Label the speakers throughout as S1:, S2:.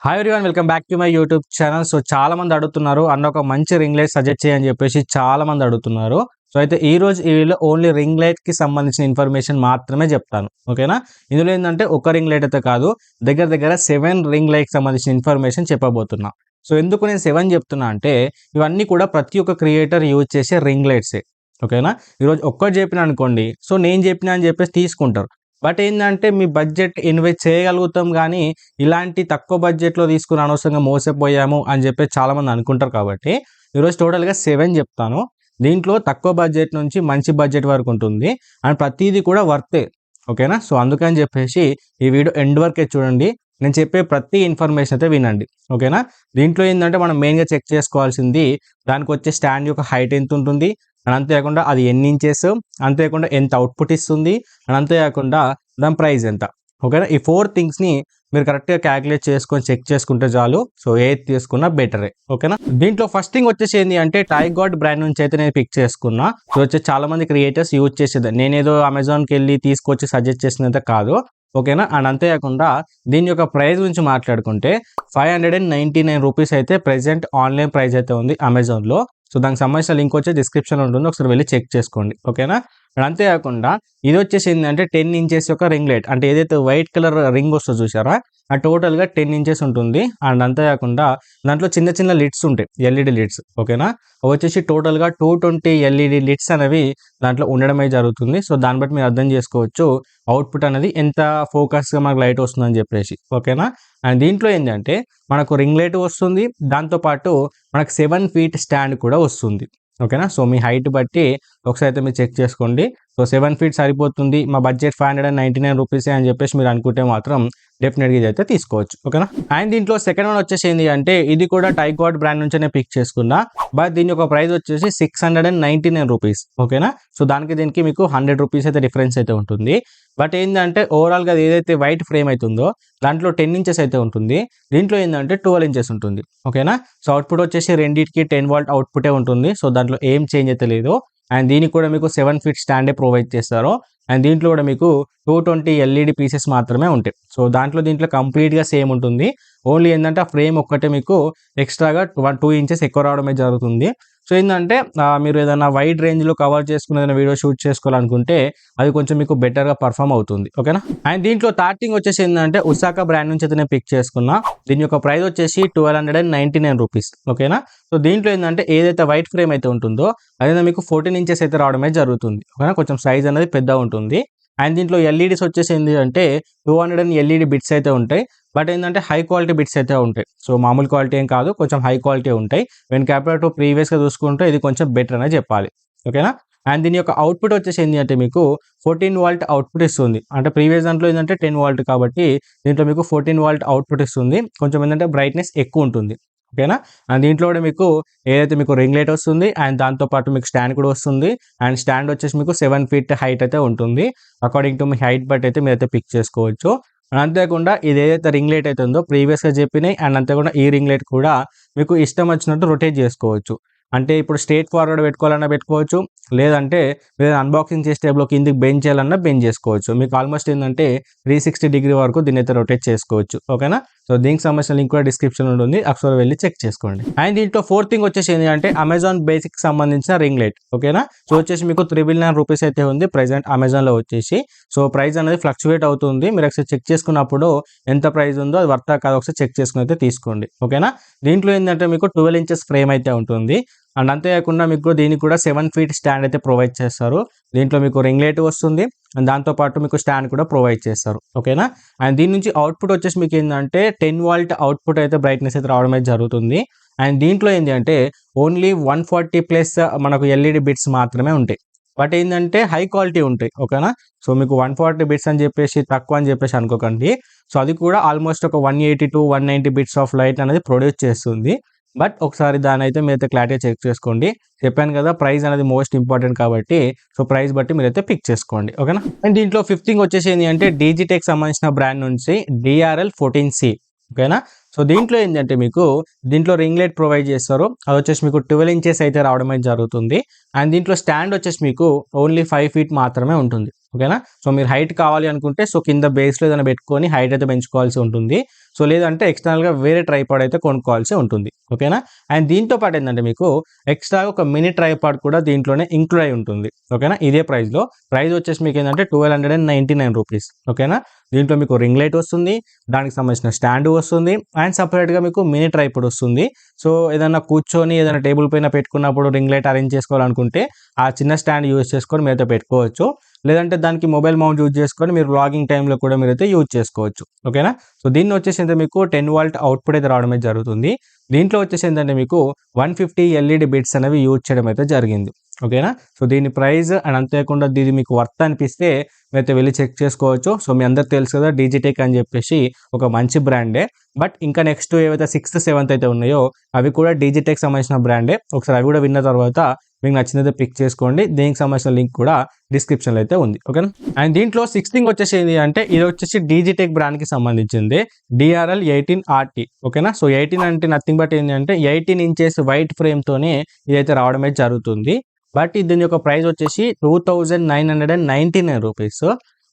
S1: Hi everyone, welcome back to my YouTube channel. So చాలా మంది అడుగుతున్నారు అన్న ఒక మంచి రింగ్ లైట్ సజెస్ట్ చేయని చెప్పేసి చాలా మంది అడుగుతున్నారు. సో అయితే ఈ రోజు ఈ వీడియోలో ఓన్లీ రింగ్ లైట్ కి సంబంధించిన ఇన్ఫర్మేషన్ మాత్రమే చెప్తాను. ఓకేనా? ఇందులో ఏంటంటే ఒక రింగ్ లైట్ అయితే కాదు, దగ్గర దగ్గర 7 రింగ్ లైట్ సంబంధించిన ఇన్ఫర్మేషన్ చెప్పబోతున్నా. సో ఎందుకు నేను 7 చెప్తున్నా అంటే ఇవన్నీ కూడా ప్రతి ఒక్క క్రియేటర్ యూజ్ చేసే రింగ్ లైట్సే. ఓకేనా? ఈరోజు ఒక్కటి చెప్పిన అనుకోండి, సో నేను చెప్పినా అని చెప్పేసి తీసుకుంటారు. బట్ ఏంటంటే మీ బడ్జెట్ ఇన్వెస్ట్ చేయగలుగుతాం కానీ ఇలాంటి తక్కువ బడ్జెట్లో తీసుకుని అనవసరంగా మోసపోయాము అని చెప్పేసి చాలామంది అనుకుంటారు. కాబట్టి ఈరోజు టోటల్గా 7 చెప్తాను. దీంట్లో తక్కువ బడ్జెట్ నుంచి మంచి బడ్జెట్ వరకు ఉంటుంది అండ్ ప్రతిదీ కూడా వర్తే. ఓకేనా? సో అందుకని చెప్పేసి ఈ వీడియో ఎండ్ వరకే చూడండి. నేను చెప్పే ప్రతి ఇన్ఫర్మేషన్ అయితే వినండి. ఓకేనా? దీంట్లో ఏంటంటే మనం మెయిన్గా చెక్ చేసుకోవాల్సింది దానికి వచ్చే స్టాండ్ యొక్క హైట్ ఎంత ఉంటుంది అండ్ అంతేకాకుండా అది ఎన్ని ఇంచెస్, అంతేకాకుండా ఎంత అవుట్పుట్ ఇస్తుంది అండ్ అంతేకాకుండా దాని ప్రైస్ ఎంత. ఓకేనా? ఈ 4 థింగ్స్ని మీరు కరెక్ట్గా క్యాలిక్యులేట్ చేసుకొని చెక్ చేసుకుంటే చాలు. సో ఏది తీసుకున్నా బెటరే. ఓకేనా? దీంట్లో ఫస్ట్ థింగ్ వచ్చేసి ఏంటి అంటే టైగాడ్ బ్రాండ్ నుంచి అయితే నేను పిక్ చేసుకున్నా. సో వచ్చే చాలా మంది క్రియేటర్స్ యూజ్ చేసేది, నేనేదో అమెజాన్కి వెళ్ళి తీసుకొచ్చి సజెస్ట్ చేసినంత కాదు. ఓకేనా? అండ్ అంతేకాకుండా దీని యొక్క ప్రైస్ గురించి మాట్లాడుకుంటే 599 రూపీస్ అయితే ప్రెసెంట్ ఆన్లైన్ ప్రైస్ అయితే ఉంది అమెజాన్లో. సో దానికి సంబంధించిన లింక్ వచ్చి డిస్క్రిప్షన్లో ఉంటుంది, ఒకసారి వెళ్ళి చెక్ చేసుకోండి. ఓకేనా? అండ్ అంతేకాకుండా ఇది వచ్చేసి ఏంటంటే 10 ఇంచెస్ యొక్క రింగ్ లైట్, అంటే ఏదైతే వైట్ కలర్ రింగ్ వస్తుందో చూసారా, ఆ టోటల్గా 10 ఇంచెస్ ఉంటుంది. అండ్ అంతేకాకుండా దాంట్లో చిన్న చిన్న లిడ్స్ ఉంటాయి, ఎల్ఈడి లిడ్స్. ఓకేనా? అవి వచ్చేసి టోటల్గా 220 ఎల్ఈడి లిడ్స్ అనేవి దాంట్లో ఉండడమే జరుగుతుంది. సో దాన్ని బట్టి మీరు అర్థం చేసుకోవచ్చు అవుట్పుట్ అనేది ఎంత ఫోకస్గా మనకు లైట్ వస్తుందని చెప్పేసి. ఓకేనా? అండ్ దీంట్లో ఏంటంటే మనకు రింగ్ లైట్ వస్తుంది, దాంతోపాటు మనకు 7 ఫీట్ స్టాండ్ కూడా వస్తుంది. ఓకేనా? సో మీ హైట్ బట్టి ఒకసారి అయితే మీరు చెక్ చేసుకోండి. సో 7 ఫీట్ సరిపోతుంది, మా బడ్జెట్ 599 రూపీసే అని చెప్పేసి మీరు అనుకుంటే మాత్రం డెఫినెట్గా ఇదైతే తీసుకోవచ్చు. ఓకేనా? అండ్ దీంట్లో సెకండ్ వన్ వచ్చేసి ఏంటి అంటే ఇది కూడా టైగాడ్ బ్రాండ్ నుంచి నేను పిక్ చేసుకున్నా. బట్ దీని యొక్క ప్రైస్ వచ్చేసి 699 రూపీస్. ఓకేనా? సో దీనికి మీకు 100 రూపీస్ అయితే డిఫరెన్స్ అయితే ఉంటుంది. బట్ ఏంటంటే ఓవరాల్గా ఏదైతే వైట్ ఫ్రేమ్ అవుతుందో దాంట్లో 10 ఇంచెస్ అయితే ఉంటుంది, దీంట్లో ఏంటంటే 12 ఇంచెస్ ఉంటుంది. ఓకేనా? సో అవుట్పుట్ వచ్చేసి రెండింటికి 10 వాల్ట్ అవుట్పుటే ఉంటుంది. సో దాంట్లో ఏం చేంజ్ అయితే లేదు. అండ్ దీనికి కూడా మీకు 7 ఫీట్ స్టాండే ప్రొవైడ్ చేస్తారు. అండ్ దీంట్లో కూడా మీకు 220 ఎల్ఈడి పీసెస్ మాత్రమే ఉంటాయి. సో దీంట్లో కంప్లీట్గా సేమ్ ఉంటుంది. ఓన్లీ ఏంటంటే ఆ ఫ్రేమ్ ఒక్కటే మీకు ఎక్స్ట్రాగా 2 ఇంచెస్ ఎక్కువ రావడమే జరుగుతుంది. సో ఏంటంటే మీరు ఏదైనా వైడ్ రేంజ్లో కవర్ చేసుకుని ఏదైనా వీడియో షూట్ చేసుకోవాలనుకుంటే అది కొంచెం మీకు బెటర్గా పర్ఫామ్ అవుతుంది. ఓకేనా? అండ్ దీంట్లో థర్డ్ థింగ్ వచ్చేసి ఏంటంటే ఉసాకా బ్రాండ్ నుంచి అయితే నేను పిక్ చేసుకున్నా. దీని యొక్క ప్రైస్ వచ్చేసి 1299 రూపీస్. ఓకేనా? సో దీంట్లో ఏంటంటే ఏదైతే వైట్ ఫ్రేమ్ అయితే ఉంటుందో అదే మీకు 14 ఇంచెస్ అయితే రావడమే జరుగుతుంది. ఓకేనా? కొంచెం సైజ్ అనేది పెద్దగా ఉంటుంది. అండ్ దీంట్లో ఎల్ఈడీస్ వచ్చేసి ఏంటి అంటే 200 ఎల్ఈడి బిట్స్ అయితే ఉంటాయి. బట్ ఏంటంటే హై క్వాలిటీ బిట్స్ అయితే ఉంటాయి. సో మామూలు క్వాలిటీ ఏం కాదు, కొంచెం హై క్వాలిటీ ఉంటాయి. వెన్ కంపేర్ టు ప్రీవియస్గా చూసుకుంటే ఇది కొంచెం బెటర్ అనే చెప్పాలి. ఓకేనా? అండ్ దీని యొక్క అవుట్పుట్ వచ్చేసి ఏంటి అంటే మీకు 14 వాల్ట్ అవుట్పుట్ ఇస్తుంది. అంటే ప్రీవియస్ దాంట్లో ఏంటంటే 10 వాల్ట్, కాబట్టి దీంట్లో మీకు 14 వాల్ట్ అవుట్పుట్ ఇస్తుంది. కొంచెం ఏంటంటే బ్రైట్నెస్ ఎక్కువ ఉంటుంది. ఓకేనా? అండ్ దీంట్లో కూడా మీకు ఏదైతే మీకు రింగ్ లైట్ వస్తుంది అండ్ దాంతోపాటు మీకు స్టాండ్ కూడా వస్తుంది. అండ్ స్టాండ్ వచ్చేసి మీకు 7 ఫీట్ హైట్ అయితే ఉంటుంది. అకార్డింగ్ టు మీ హైట్ బట్టి అయితే మీరైతే పిక్ చేసుకోవచ్చు. అండ్ అంతేకాకుండా ఇది ఏదైతే రింగ్ లైట్ అయితే ఉందో ప్రీవియస్గా చెప్పినాయి అండ్ అంతేకాకుండా ఈ రింగ్ లైట్ కూడా మీకు ఇష్టం వచ్చినట్టు రొటేట్ చేసుకోవచ్చు. అంటే ఇప్పుడు స్ట్రేట్ ఫార్వర్డ్ పెట్టుకోవాలన్నా పెట్టుకోవచ్చు, లేదంటే మీరు అన్బాక్సింగ్ చేసే టేబుల్లో కిందికి బెంచ్ చేయాలన్నా బెంచ్ చేసుకోవచ్చు. మీకు ఆల్మోస్ట్ ఏంటంటే 360 డిగ్రీ వరకు దీన్ని అయితే రొటేట్ చేసుకోవచ్చు. ఓకేనా? సో దీనికి సంబంధించిన లింక్ కూడా డిస్క్రిప్షన్ ఉంటుంది, ఒకసారి వెళ్ళి చెక్ చేసుకోండి. అండ్ దీంట్లో ఫోర్త్ థింగ్ వచ్చేసి ఏంటి అంటే అమెజాన్ బేసిక్ సంబంధించిన రింగ్ లైట్. ఓకేనా? సో వచ్చేసి మీకు 399 రూపీస్ అయితే ఉంది ప్రెసెంట్ అమెజాన్లో వచ్చేసి. సో ప్రైస్ అనేది ఫ్లక్చువేట్ అవుతుంది. మీరు ఒకసారి చెక్ చేసుకున్నప్పుడు ఎంత ప్రైస్ ఉందో అది వర్తా కాదు ఒకసారి చెక్ చేసుకుని అయితే తీసుకోండి. ఓకేనా? దీంట్లో ఏంటంటే మీకు 12 ఇంచెస్ ఫ్రేమ్ అయితే ఉంటుంది. అండ్ అంతేకాకుండా మీకు దీనికి కూడా 7 ఫీట్ స్టాండ్ అయితే ప్రొవైడ్ చేస్తారు. దీంట్లో మీకు రింగ్ లైట్ వస్తుంది అండ్ దాంతోపాటు మీకు స్టాండ్ కూడా ప్రొవైడ్ చేస్తారు. ఓకేనా? అండ్ దీని నుంచి అవుట్పుట్ వచ్చేసి మీకు ఏంటంటే 10 వాల్ట్ అవుట్పుట్ అయితే బ్రైట్నెస్ అయితే రావడం అయితే జరుగుతుంది. అండ్ దీంట్లో ఏంటి అంటే ఓన్లీ 140 ప్లస్ మనకు ఎల్ఈడి బిట్స్ మాత్రమే ఉంటాయి. బట్ ఏంటంటే హై క్వాలిటీ ఉంటాయి. ఓకేనా? సో మీకు 140 బిట్స్ అని చెప్పేసి తక్కువ అని చెప్పేసి అనుకోకండి. సో అది కూడా ఆల్మోస్ట్ ఒక 180 to 190 బిట్స్ ఆఫ్ లైట్ అనేది ప్రొడ్యూస్ చేస్తుంది. బట్ ఒకసారి దాని అయితే మీరైతే క్లారిటీగా చెక్ చేసుకోండి. చెప్పాను కదా ప్రైస్ అనేది మోస్ట్ ఇంపార్టెంట్ కాబట్టి, సో ప్రైస్ బట్టి మీరైతే పిక్ చేసుకోండి. ఓకేనా? అండ్ దీంట్లో ఫిఫ్త్ థింగ్ వచ్చేసి ఏంటి అంటే డిజిటెక్ సంబంధించిన బ్రాండ్ నుంచి DRL14C. ఓకేనా? సో దీంట్లో ఏంటంటే మీకు దీంట్లో రింగ్ లైట్ ప్రొవైడ్ చేస్తారు. అది వచ్చేసి మీకు 12 ఇంచెస్ అయితే రావడం అయితే జరుగుతుంది. అండ్ దీంట్లో స్టాండ్ వచ్చేసి మీకు ఓన్లీ 5 ఫీట్ మాత్రమే ఉంటుంది. ఓకేనా? సో మీరు హైట్ కావాలి అనుకుంటే సో కింద బేస్లో ఏదైనా పెట్టుకొని హైట్ అయితే పెంచుకోవాల్సి ఉంటుంది. సో లేదంటే ఎక్స్టర్నల్గా వేరే ట్రైపాడ్ అయితే కొనుక్కోవాల్సి ఉంటుంది. ఓకేనా. అండ్ దీంతో పాటు ఏంటంటే మీకు ఎక్స్ట్రా ఒక మినీ ట్రైపాడ్ కూడా దీంట్లోనే ఇంక్లూడ్ అయి ఉంటుంది. ఓకేనా. ఇదే ప్రైస్లో ప్రైస్ వచ్చేసి మీకు ఏంటంటే 1299 రూపీస్. ఓకేనా. దీంట్లో మీకు రింగ్ లైట్ వస్తుంది, దానికి సంబంధించిన స్టాండ్ వస్తుంది, అండ్ సపరేట్గా మీకు మినీ ట్రైపాడ్ వస్తుంది. సో ఏదైనా కూర్చొని ఏదైనా టేబుల్ పైన పెట్టుకున్నప్పుడు రింగ్ లైట్ అరేంజ్ చేసుకోవాలనుకుంటే ఆ చిన్న స్టాండ్ యూజ్ చేసుకొని మీరైతే పెట్టుకోవచ్చు. లేదంటే దానికి మొబైల్ మౌంట్ యూజ్ చేసుకొని మీరు వ్లాగింగ్ టైంలో కూడా మీరైతే యూజ్ చేసుకోవచ్చు. ఓకేనా. సో దీన్ని వచ్చేసి ఏంటంటే మీకు 10 వాల్ట్ అవుట్పుట్ అయితే రావడం అయితే జరుగుతుంది. దీంట్లో వచ్చేసి ఏంటంటే మీకు 150 ఎల్ఈడి బిట్స్ అనేవి యూజ్ చేయడం అయితే జరిగింది. ఓకేనా. సో దీని ప్రైస్ అండ్ అంతేకాకుండా ఇది మీకు వర్త్ అనిపిస్తే మీరైతే వెళ్ళి చెక్ చేసుకోవచ్చు. సో మీ అందరికి తెలుసు కదా డిజిటెక్ అని చెప్పేసి ఒక మంచి బ్రాండే. బట్ ఇంకా నెక్స్ట్ ఏవైతే 6th 7th అయితే ఉన్నాయో అవి కూడా డిజిటెక్ సంబంధించిన బ్రాండే. ఒకసారి అవి కూడా విన్న తర్వాత మీకు నచ్చినది పిక్ చేసుకోండి. దీనికి సంబంధించిన లింక్ కూడా డిస్క్రిప్షన్లో అయితే ఉంది. ఓకేనా. అండ్ దీంట్లో 6th థింగ్ వచ్చేసి ఏంటి అంటే ఇది వచ్చేసి డిజిటెక్ బ్రాండ్కి సంబంధించింది DRL 18RT. ఓకేనా. సో 18 అంటే నథింగ్ బట్ ఏంటంటే 18 ఇంచెస్ వైట్ ఫ్రేమ్తోనే ఇదైతే రావడం అయితే జరుగుతుంది. బట్ దీని యొక్క ప్రైస్ వచ్చేసి 2999 రూపీస్.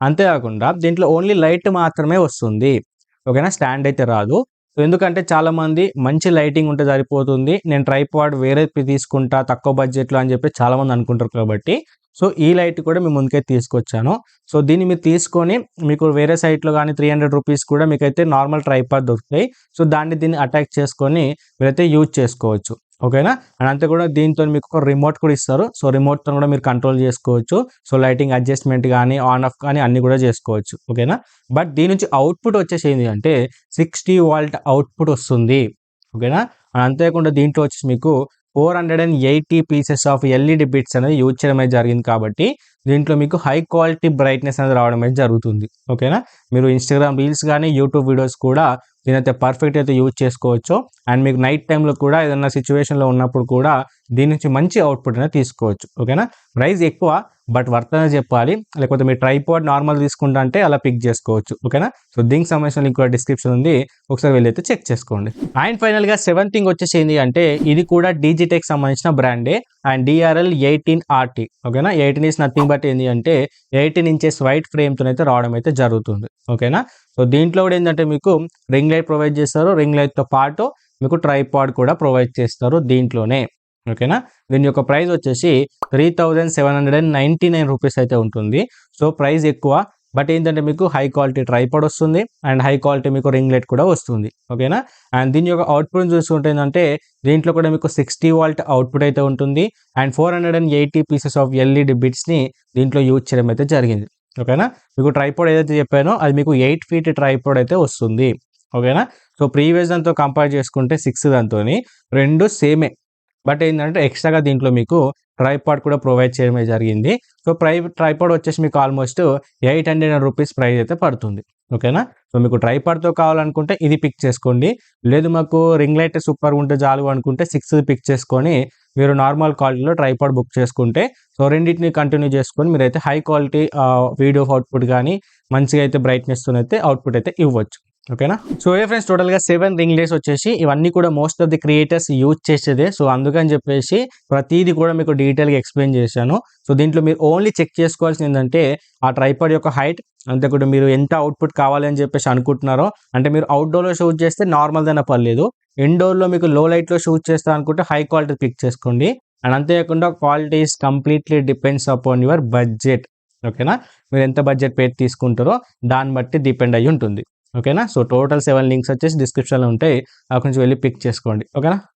S1: అంతేకాకుండా దీంట్లో ఓన్లీ లైట్ మాత్రమే వస్తుంది. ఓకేనా. స్టాండ్ అయితే రాదు. ఎందుకంటే చాలామంది మంచి లైటింగ్ ఉంటే సరిపోతుంది, నేను ట్రైపాడ్ వేరే తీసుకుంటా తక్కువ బడ్జెట్లో అని చెప్పి చాలామంది అనుకుంటారు. కాబట్టి సో ఈ లైట్ కూడా మీ ముందుకైతే తీసుకొచ్చాను. సో దీన్ని మీరు తీసుకొని మీకు వేరే సైట్లో కానీ 300 రూపీస్ కూడా మీకైతే నార్మల్ ట్రైపాడ్ దొరుకుతాయి. సో దీన్ని అటాచ్ చేసుకొని మీరైతే యూజ్ చేసుకోవచ్చు. ఓకేనా. అండ్ అంతే కూడా దీంతో మీకు ఒక రిమోట్ కూడా ఇస్తారు. సో రిమోట్తో కూడా మీరు కంట్రోల్ చేసుకోవచ్చు. సో లైటింగ్ అడ్జస్ట్మెంట్ కానీ ఆన్ ఆఫ్ కానీ అన్ని కూడా చేసుకోవచ్చు. ఓకేనా. బట్ దీని నుంచి అవుట్పుట్ వచ్చేసి ఏంటి అంటే 60 వాల్ట్ అవుట్పుట్ వస్తుంది. ఓకేనా. అండ్ అంతేకాకుండా దీంట్లో వచ్చేసి మీకు 480 పీసెస్ ఆఫ్ ఎల్ఈడి బిట్స్ అనేది యూజ్ చేయడం అయితే జరిగింది. కాబట్టి దీంట్లో మీకు హై క్వాలిటీ బ్రైట్నెస్ అనేది రావడం అయితే జరుగుతుంది. ఓకేనా. మీరు ఇన్స్టాగ్రామ్ రీల్స్ కానీ యూట్యూబ్ వీడియోస్ కూడా దీనైతే పర్ఫెక్ట్ అయితే యూజ్ చేసుకోవచ్చు. అండ్ మీకు నైట్ టైంలో కూడా ఏదైనా సిచ్యువేషన్లో ఉన్నప్పుడు కూడా దీని నుంచి మంచి అవుట్పుట్ అనేది తీసుకోవచ్చు. ఓకేనా. ప్రైస్ ఎక్కువ బట్ వర్త్ అనేది చెప్పాలి. లేకపోతే మీరు ట్రైపాడ్ నార్మల్ తీసుకుంటా అంటే అలా పిక్ చేసుకోవచ్చు. ఓకేనా. సో దీనికి సంబంధించిన లింక్ కూడా డిస్క్రిప్షన్ ఉంది, ఒకసారి వెళ్ళి అయితే చెక్ చేసుకోండి. అండ్ ఫైనల్గా 7th థింగ్ వచ్చేసి ఏంటి అంటే ఇది కూడా డిజిటెక్ సంబంధించిన బ్రాండే అండ్ DRL 18RT. ఓకేనా. 18 ఈస్ నథింగ్ బట్ ఏంటి అంటే 18 ఇంచెస్ వైట్ ఫ్రేమ్తో అయితే రావడం అయితే జరుగుతుంది. ఓకేనా. సో దీంట్లో కూడా ఏంటంటే మీకు రింగ్ లైట్ ప్రొవైడ్ చేస్తారు, రింగ్ లైట్తో పాటు మీకు ట్రైపాడ్ కూడా ప్రొవైడ్ చేస్తారు దీంట్లోనే. ఓకేనా. దీని యొక్క ప్రైస్ వచ్చేసి 3799 రూపీస్ అయితే ఉంటుంది. సో ప్రైస్ ఎక్కువ బట్ ఏంటంటే మీకు హై క్వాలిటీ ట్రైపాడ్ వస్తుంది అండ్ హై క్వాలిటీ మీకు రింగ్ లైట్ కూడా వస్తుంది. ఓకేనా. అండ్ దీని యొక్క అవుట్పుట్ చూసుకుంటే ఏంటంటే దీంట్లో కూడా మీకు 60 వాల్ట్ అవుట్పుట్ అయితే ఉంటుంది అండ్ 480 పీసెస్ ఆఫ్ ఎల్ఈడి బిట్స్ని దీంట్లో యూజ్ చేయడం అయితే జరిగింది. ఓకేనా. మీకు ట్రైపాడ్ ఏదైతే చెప్పానో అది మీకు 8 ఫీట్ ట్రైపాడ్ అయితే వస్తుంది. ఓకేనా. సో ప్రీవియస్ దాంతో కంపేర్ చేసుకుంటే 6 దాంతో రెండు సేమే. బట్ ఏంటంటే ఎక్స్ట్రాగా దీంట్లో మీకు ట్రైపాడ్ కూడా ప్రొవైడ్ చేయడమే జరిగింది. సో ట్రైపాడ్ వచ్చేసి మీకు ఆల్మోస్ట్ 800 రూపీస్ ప్రైస్ అయితే పడుతుంది. ఓకేనా. సో మీకు ట్రైపాడ్తో కావాలనుకుంటే ఇది పిక్ చేసుకోండి. లేదు మాకు రింగ్ లైట్ సూపర్ ఉంటే చాలు అనుకుంటే 6 పిక్ చేసుకొని మీరు నార్మల్ క్వాలిటీలో ట్రైపాడ్ బుక్ చేసుకుంటే సో రెండింటిని కంటిన్యూ చేసుకొని మీరైతే హై క్వాలిటీ వీడియో అవుట్పుట్ కానీ మంచిగా అయితే బ్రైట్నెస్తో అయితే అవుట్పుట్ అయితే ఇవ్వచ్చు. ఓకేనా. సో ఫ్రెండ్స్ టోటల్గా 7 రింగ్ లైట్స్ వచ్చేసి ఇవన్నీ కూడా most of the creators use చేసేదే. సో అందుకని చెప్పేసి ప్రతిదీ కూడా మీకు డీటెయిల్గా ఎక్స్ప్లెయిన్ చేశాను. సో దీంట్లో మీరు ఓన్లీ చెక్ చేసుకోవాల్సింది ఏంటంటే ఆ ట్రైపాడ్ యొక్క హైట్, అంతేకాదు మీరు ఎంత అవుట్పుట్ కావాలి అని చెప్పేసి అనుకుంటున్నారో, అంటే మీరు అవుట్డోర్లో షూట్ చేస్తే నార్మల్ దైనా పర్లేదు, ఇండోర్లో మీకు లో లైట్లో షూట్ చేస్తా అనుకుంటే హై క్వాలిటీ పిక్ చేసుకోండి. అండ్ అంతేకాకుండా quality is completely depends upon your budget. ఓకేనా. మీరు ఎంత బడ్జెట్ పెట్టి తీసుకుంటారో దాన్ని బట్టి డిపెండ్ అయ్యి ఉంటుంది. ఓకేనా. సో టోటల్ 7 లింక్స్ వచ్చేసి డిస్క్రిప్షన్లో ఉంటాయి, అక్కడి నుంచి వెళ్ళి పిక్ చేసుకోండి. ఓకేనా.